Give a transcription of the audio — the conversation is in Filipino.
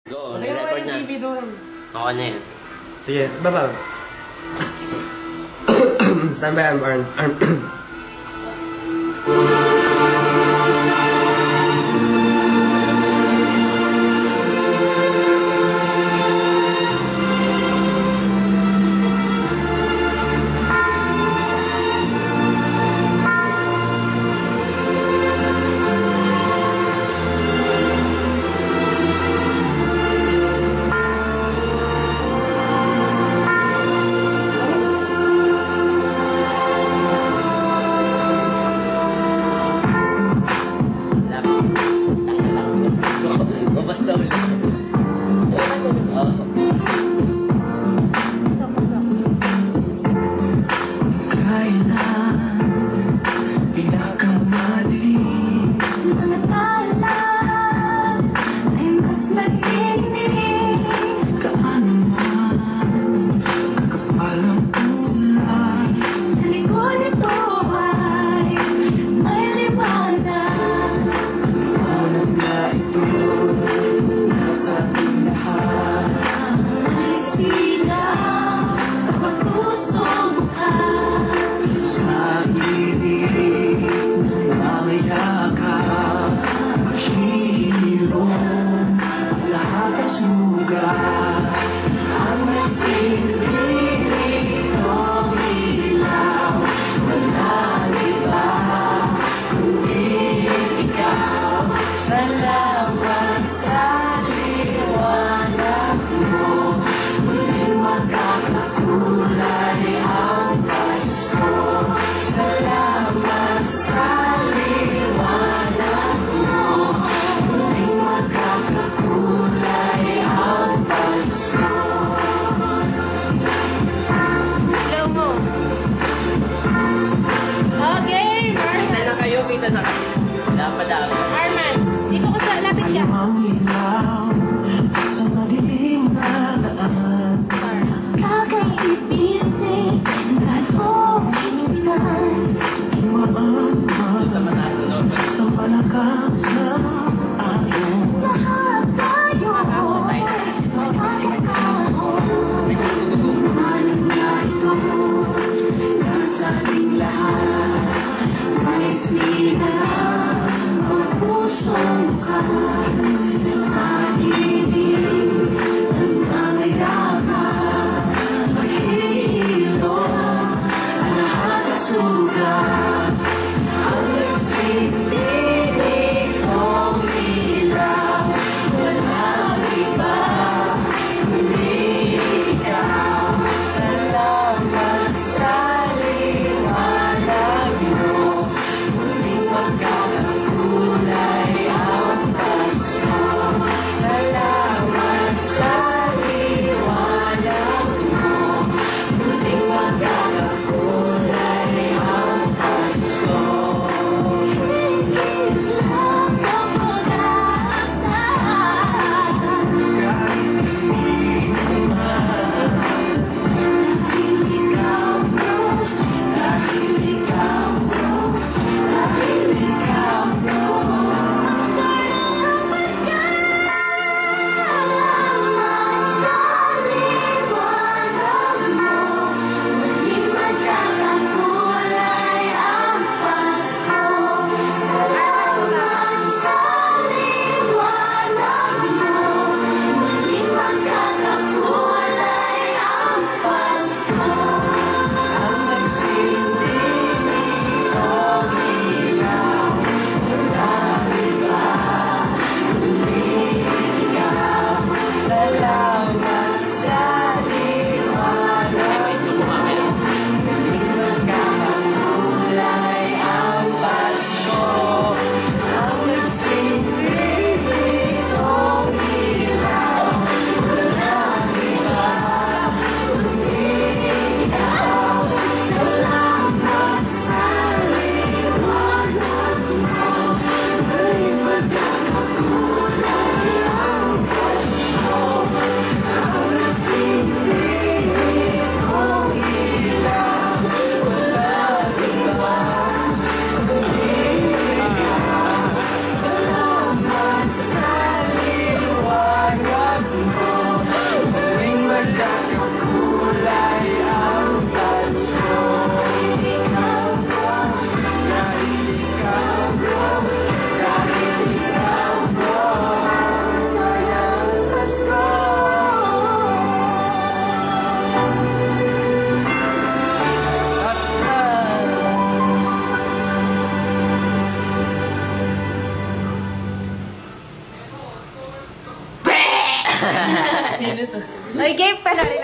Go, Lagyan mo record yung na. TV doon. Okay na yun. Sige, baba. Stand by, arm. Basta ulit. Kailan pinakamali mga tala ay mas nagiging kaano man kakapal ang kulay sa likod nito ay may liwanag. Alam na ito nasa ating lahat ay sila kapag puso bukas sa ibig ng mga yakap maghihilom ang lahat ng sugat ang nagsilbing ng ilaw. Walang iba kundi ikaw. Salamat sa liwanag mo, muling magkakakulay ang Pasko. Salamat sa liwanag mo, muling magkakakulay ang Pasko. ito. Okay, game pa na rin.